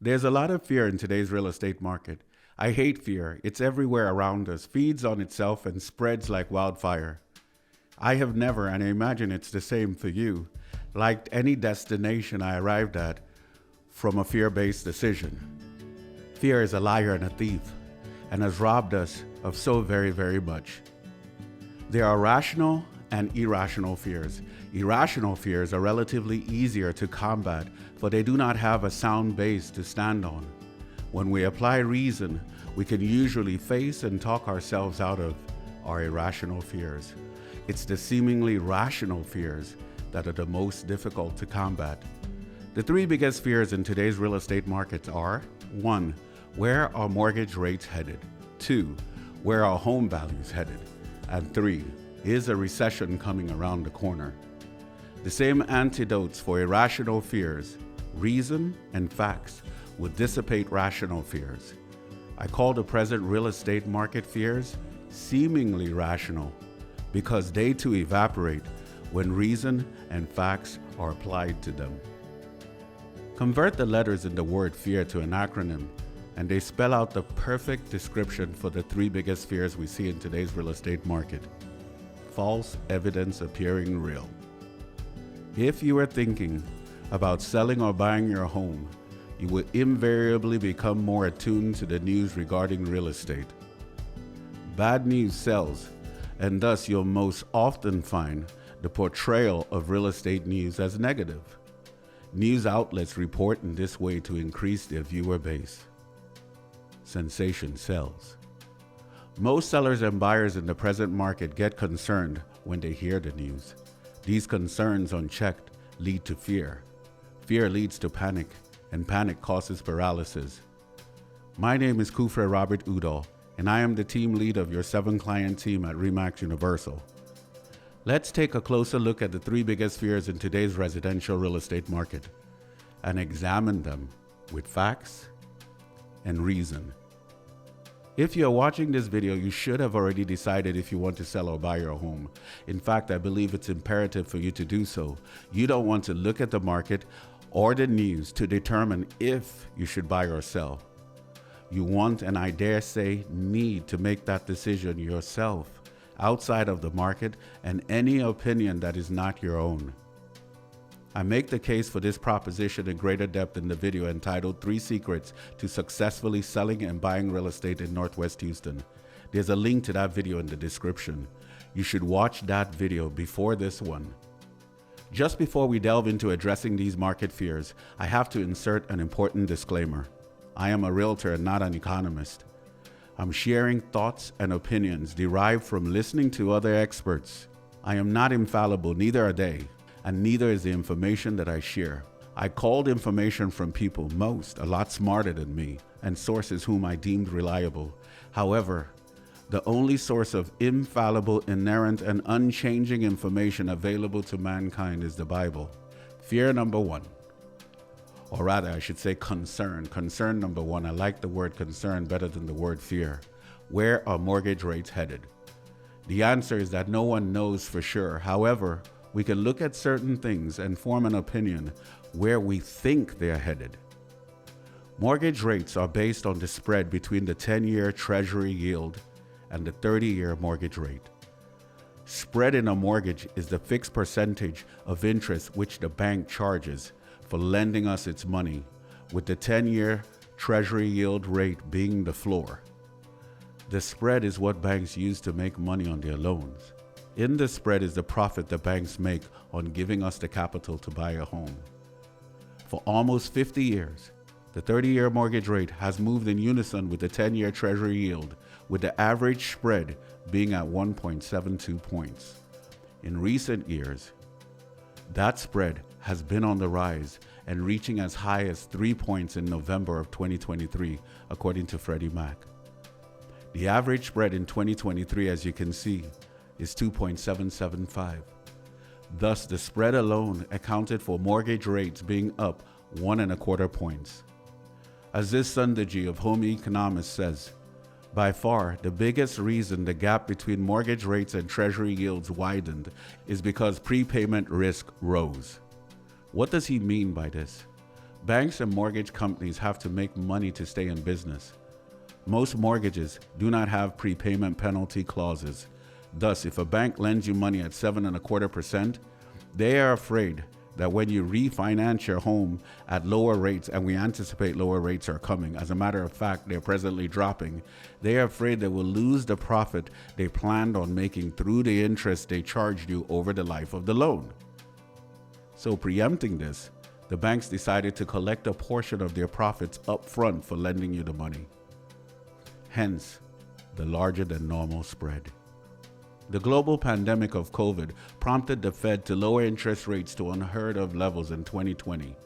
There's a lot of fear in today's real estate market. I hate fear. It's everywhere around us, feeds on itself, and spreads like wildfire. I have never, and I imagine it's the same for you, liked any destination I arrived at from a fear-based decision. Fear is a liar and a thief, and has robbed us of so very, very much. There are rational and irrational fears. Irrational fears are relatively easier to combat, for they do not have a sound base to stand on. When we apply reason, we can usually face and talk ourselves out of our irrational fears. It's the seemingly rational fears that are the most difficult to combat. The three biggest fears in today's real estate markets are: 1. Where are mortgage rates headed? 2. Where are home values headed? And 3. Is a recession coming around the corner? The same antidotes for irrational fears, reason and facts, would dissipate rational fears. I call the present real estate market fears seemingly rational, because they too evaporate when reason and facts are applied to them. Convert the letters in the word fear to an acronym, and they spell out the perfect description for the three biggest fears we see in today's real estate market. False evidence appearing real. If you are thinking about selling or buying your home, you will invariably become more attuned to the news regarding real estate. Bad news sells, and thus you'll most often find the portrayal of real estate news as negative. News outlets report in this way to increase their viewer base. Sensation sells. Most sellers and buyers in the present market get concerned when they hear the news. These concerns unchecked lead to fear. Fear leads to panic, and panic causes paralysis. My name is Kufre Robert Udoh, and I am the team lead of your 7-client team at REMAX Universal. Let's take a closer look at the three biggest fears in today's residential real estate market and examine them with facts and reason. If you are watching this video, you should have already decided if you want to sell or buy your home. In fact, I believe it's imperative for you to do so. You don't want to look at the market or the news to determine if you should buy or sell. You want, and I dare say need, to make that decision yourself, outside of the market and any opinion that is not your own. I make the case for this proposition in greater depth in the video entitled 3 Secrets to Successfully Selling and Buying Real Estate in Northwest Houston. There's a link to that video in the description. You should watch that video before this one. Just before we delve into addressing these market fears, I have to insert an important disclaimer. I am a realtor and not an economist. I'm sharing thoughts and opinions derived from listening to other experts. I am not infallible, neither are they, and neither is the information that I share. I called information from people a lot smarter than me, and sources whom I deemed reliable. However, the only source of infallible, inerrant, and unchanging information available to mankind is the Bible. Fear number 1. Or rather, I should say concern. Concern number 1. I like the word concern better than the word fear. Where are mortgage rates headed? The answer is that no one knows for sure. However, we can look at certain things and form an opinion where we think they're headed. Mortgage rates are based on the spread between the 10-year Treasury yield and the 30-year mortgage rate. Spread in a mortgage is the fixed percentage of interest which the bank charges for lending us its money, with the 10-year Treasury yield rate being the floor. The spread is what banks use to make money on their loans. In the spread is the profit the banks make on giving us the capital to buy a home. For almost 50 years, the 30-year mortgage rate has moved in unison with the 10-year Treasury yield, with the average spread being at 1.72 points. In recent years, that spread has been on the rise and reaching as high as 3 points in November of 2023, according to Freddie Mac. The average spread in 2023, as you can see, is 2.775. Thus, the spread alone accounted for mortgage rates being up 1.25 points. As this Sundaji of home economists says, by far, the biggest reason the gap between mortgage rates and Treasury yields widened is because prepayment risk rose. What does he mean by this? Banks and mortgage companies have to make money to stay in business. Most mortgages do not have prepayment penalty clauses. Thus, if a bank lends you money at 7.25%, they are afraid that when you refinance your home at lower rates, and we anticipate lower rates are coming, as a matter of fact, they're presently dropping, they are afraid they will lose the profit they planned on making through the interest they charged you over the life of the loan. So preempting this, the banks decided to collect a portion of their profits up front for lending you the money. Hence, the larger than normal spread. The global pandemic of COVID prompted the Fed to lower interest rates to unheard of levels in 2020.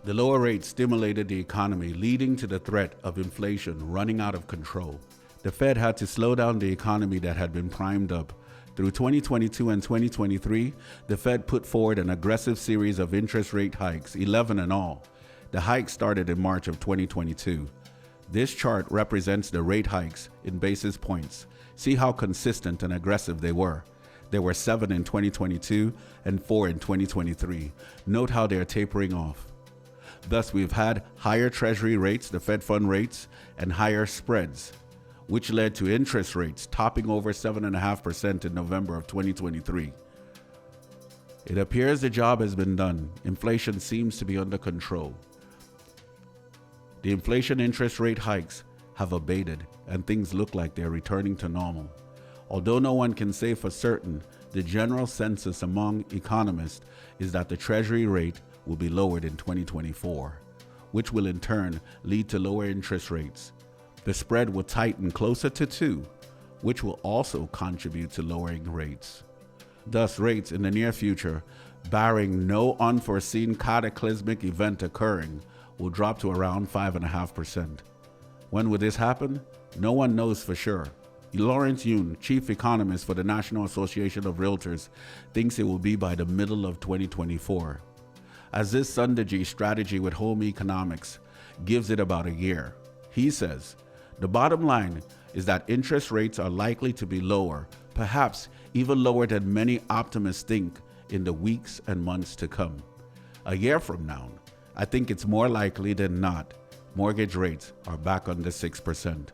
The lower rates stimulated the economy, leading to the threat of inflation running out of control. The Fed had to slow down the economy that had been primed up. Through 2022 and 2023, the Fed put forward an aggressive series of interest rate hikes, 11 in all. The hikes started in March of 2022. This chart represents the rate hikes in basis points. See how consistent and aggressive they were. There were 7 in 2022 and 4 in 2023. Note how they are tapering off. Thus, we've had higher treasury rates, the Fed fund rates, and higher spreads, which led to interest rates topping over 7.5% in November of 2023. It appears the job has been done. Inflation seems to be under control. The inflation interest rate hikes have abated, and things look like they're returning to normal. Although no one can say for certain, the general consensus among economists is that the Treasury rate will be lowered in 2024, which will in turn lead to lower interest rates. The spread will tighten closer to 2, which will also contribute to lowering rates. Thus, rates in the near future, barring no unforeseen cataclysmic event occurring, will drop to around 5.5%. When will this happen? No one knows for sure. Lawrence Yun, chief economist for the National Association of Realtors, thinks it will be by the middle of 2024. As this Sundaji strategy with home economics gives it about a year. He says, the bottom line is that interest rates are likely to be lower, perhaps even lower than many optimists think in the weeks and months to come. A year from now, I think it's more likely than not mortgage rates are back under 6%.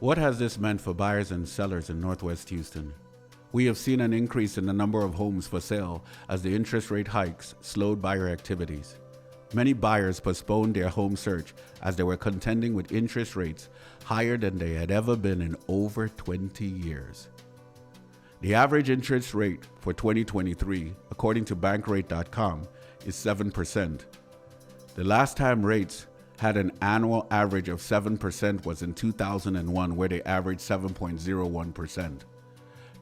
What has this meant for buyers and sellers in Northwest Houston? We have seen an increase in the number of homes for sale as the interest rate hikes slowed buyer activities. Many buyers postponed their home search as they were contending with interest rates higher than they had ever been in over 20 years. The average interest rate for 2023, according to Bankrate.com, is 7%. The last time rates had an annual average of 7% was in 2001, where they averaged 7.01%.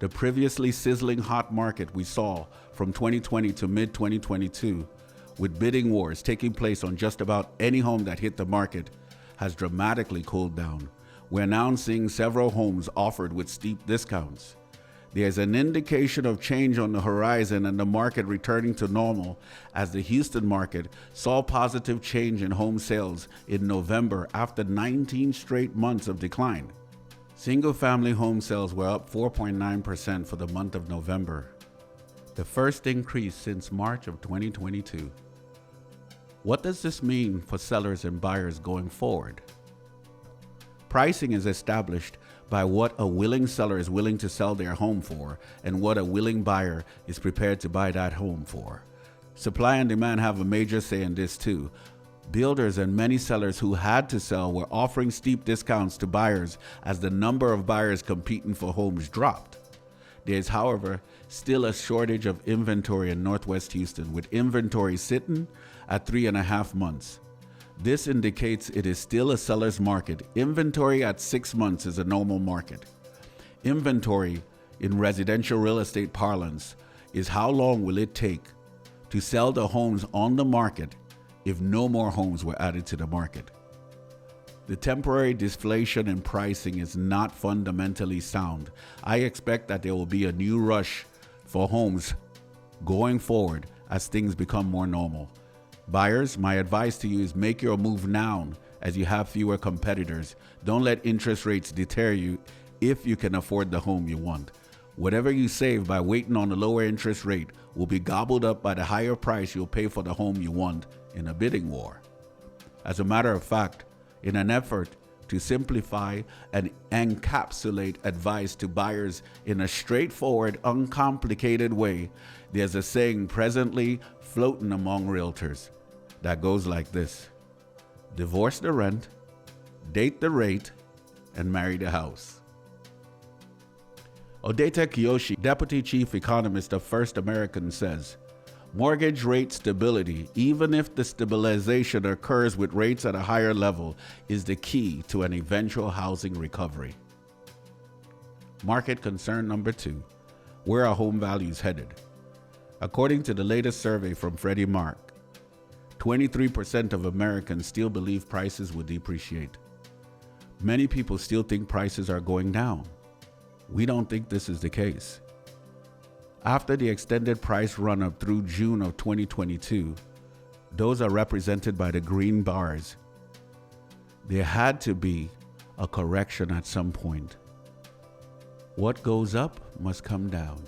The previously sizzling hot market we saw from 2020 to mid-2022, with bidding wars taking place on just about any home that hit the market, has dramatically cooled down. We're now seeing several homes offered with steep discounts. There's an indication of change on the horizon and the market returning to normal, as the Houston market saw positive change in home sales in November after 19 straight months of decline. Single-family home sales were up 4.9% for the month of November, the first increase since March of 2022. What does this mean for sellers and buyers going forward? Pricing is established by what a willing seller is willing to sell their home for and what a willing buyer is prepared to buy that home for. Supply and demand have a major say in this too. Builders and many sellers who had to sell were offering steep discounts to buyers as the number of buyers competing for homes dropped. There is, however, still a shortage of inventory in Northwest Houston, with inventory sitting at 3.5 months. This indicates it is still a seller's market. Inventory at 6 months is a normal market. Inventory, in residential real estate parlance, is how long will it take to sell the homes on the market if no more homes were added to the market. The temporary deflation in pricing is not fundamentally sound. I expect that there will be a new rush for homes going forward as things become more normal. Buyers, my advice to you is make your move now as you have fewer competitors. Don't let interest rates deter you if you can afford the home you want. Whatever you save by waiting on a lower interest rate will be gobbled up by the higher price you'll pay for the home you want in a bidding war. As a matter of fact, in an effort to simplify and encapsulate advice to buyers in a straightforward, uncomplicated way, there's a saying presently floating among realtors that goes like this: divorce the rent, date the rate, and marry the house. Udoh Kiyoshi, Deputy Chief Economist of First American, says, mortgage rate stability, even if the stabilization occurs with rates at a higher level, is the key to an eventual housing recovery. Market concern number 2, where are home values headed? According to the latest survey from Freddie Mac, 23% of Americans still believe prices will depreciate. Many people still think prices are going down. We don't think this is the case. After the extended price run-up through June of 2022, those are represented by the green bars. There had to be a correction at some point. What goes up must come down.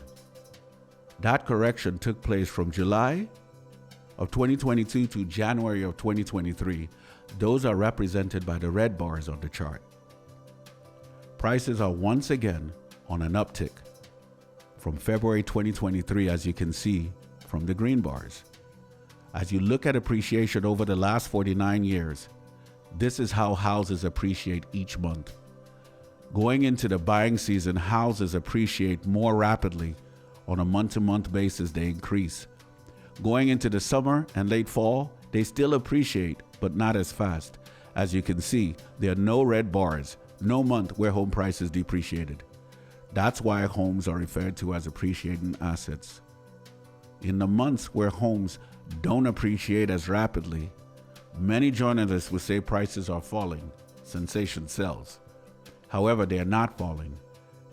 That correction took place from July of 2022 to January of 2023. Those are represented by the red bars on the chart. Prices are once again on an uptick from February 2023, as you can see from the green bars. As you look at appreciation over the last 49 years, this is how houses appreciate each month. Going into the buying season, houses appreciate more rapidly. On a month-to-month basis, they increase. Going into the summer and late fall, they still appreciate, but not as fast. As you can see, there are no red bars, no month where home prices depreciated. That's why homes are referred to as appreciating assets. In the months where homes don't appreciate as rapidly, many journalists will say prices are falling, sensation sells. However, they are not falling.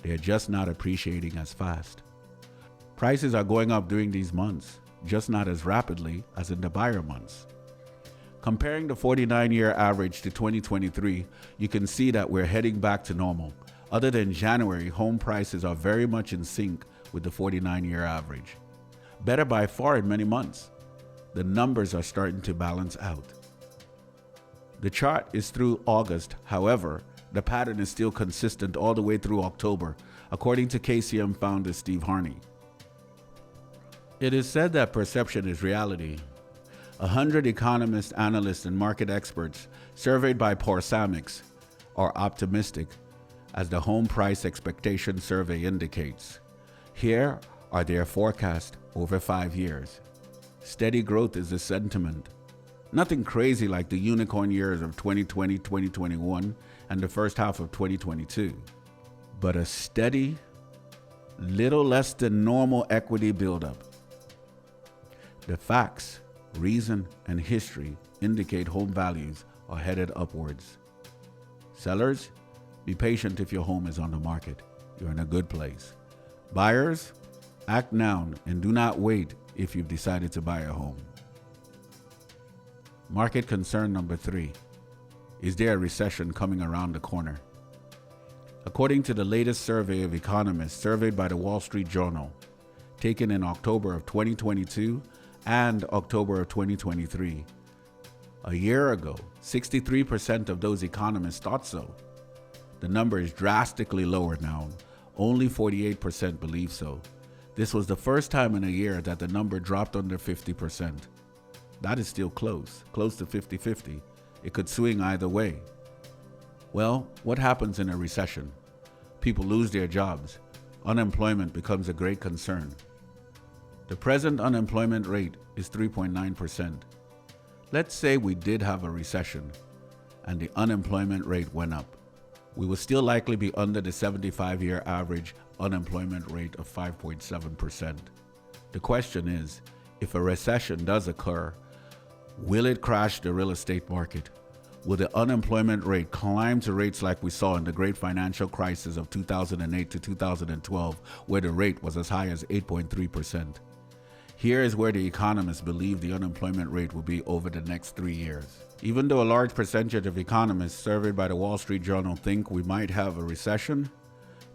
They are just not appreciating as fast. Prices are going up during these months, just not as rapidly as in the buyer months. Comparing the 49-year average to 2023, you can see that we're heading back to normal. Other than January, home prices are very much in sync with the 49-year average. Better by far in many months. The numbers are starting to balance out. The chart is through August. However, the pattern is still consistent all the way through October, according to KCM founder Steve Harney. It is said that perception is reality. 100 economists, analysts, and market experts surveyed by Parsamics are optimistic, as the home price expectation survey indicates. Here are their forecasts over 5 years. Steady growth is the sentiment. Nothing crazy like the unicorn years of 2020, 2021, and the first half of 2022, but a steady, little less than normal equity buildup. The facts, reason, and history indicate home values are headed upwards. Sellers, be patient if your home is on the market. You're in a good place. Buyers, act now and do not wait if you've decided to buy a home. Market concern number 3. Is there a recession coming around the corner? According to the latest survey of economists surveyed by the Wall Street Journal, taken in October of 2022 and October of 2023, a year ago, 63% of those economists thought so. The number is drastically lower now. Only 48% believe so. This was the first time in a year that the number dropped under 50%. That is still close to 50-50. It could swing either way. Well, what happens in a recession? People lose their jobs. Unemployment becomes a great concern. The present unemployment rate is 3.9%. Let's say we did have a recession and the unemployment rate went up. We will still likely be under the 75-year average unemployment rate of 5.7%. The question is, if a recession does occur, will it crash the real estate market? Will the unemployment rate climb to rates like we saw in the great financial crisis of 2008 to 2012, where the rate was as high as 8.3%? Here is where the economists believe the unemployment rate will be over the next 3 years. Even though a large percentage of economists surveyed by the Wall Street Journal think we might have a recession,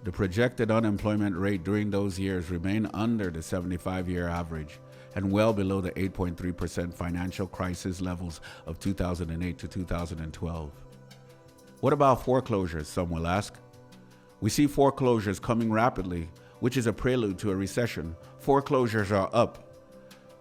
the projected unemployment rate during those years remain under the 75-year average. and well below the 8.3% financial crisis levels of 2008 to 2012. What about foreclosures, some will ask? We see foreclosures coming rapidly, which is a prelude to a recession. Foreclosures are up.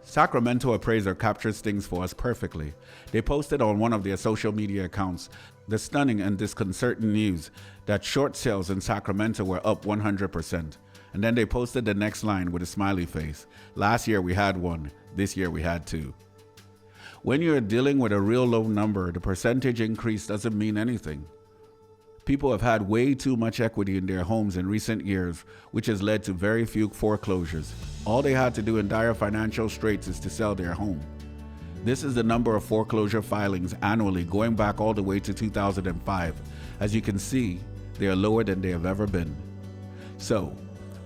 Sacramento appraiser captures things for us perfectly. They posted on one of their social media accounts the stunning and disconcerting news that short sales in Sacramento were up 100%. And then they posted the next line with a smiley face. Last year we had one, this year we had two. When you're dealing with a real low number, the percentage increase doesn't mean anything. People have had way too much equity in their homes in recent years, which has led to very few foreclosures. All they had to do in dire financial straits is to sell their home. This is the number of foreclosure filings annually going back all the way to 2005. As you can see, they are lower than they have ever been. So,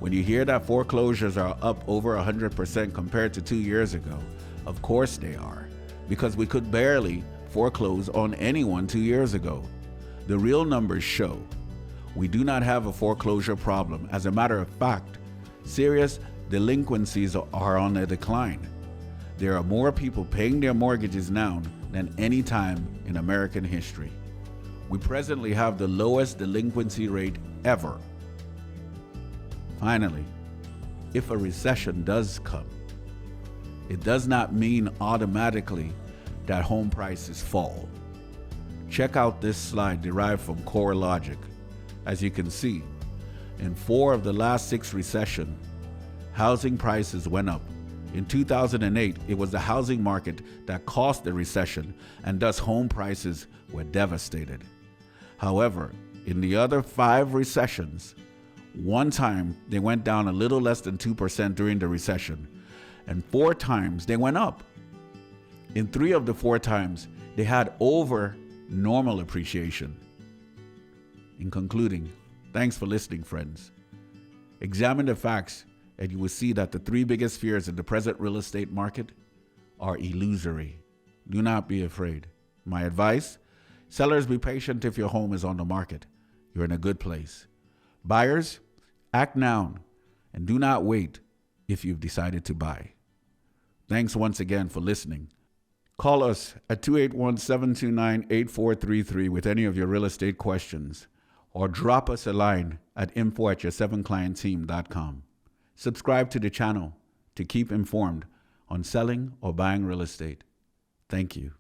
when you hear that foreclosures are up over 100% compared to 2 years ago, of course they are, because we could barely foreclose on anyone 2 years ago. The real numbers show we do not have a foreclosure problem. As a matter of fact, serious delinquencies are on a decline. There are more people paying their mortgages now than any time in American history. We presently have the lowest delinquency rate ever. Finally, if a recession does come, it does not mean automatically that home prices fall. Check out this slide derived from Core Logic. As you can see, in 4 of the last 6 recessions, housing prices went up. In 2008, it was the housing market that caused the recession, and thus home prices were devastated. However, in the other 5 recessions, one time they went down a little less than 2% during the recession, and 4 times they went up. In 3 of the 4 times, they had over normal appreciation. In concluding, thanks for listening, friends. Examine the facts and you will see that the 3 biggest fears in the present real estate market are illusory. Do not be afraid. My advice, sellers, be patient if your home is on the market. You're in a good place. Buyers, act now and do not wait if you've decided to buy. Thanks once again for listening. Call us at 281-729-8433 with any of your real estate questions, or drop us a line at info@your7clientteam.com. Subscribe to the channel to keep informed on selling or buying real estate. Thank you.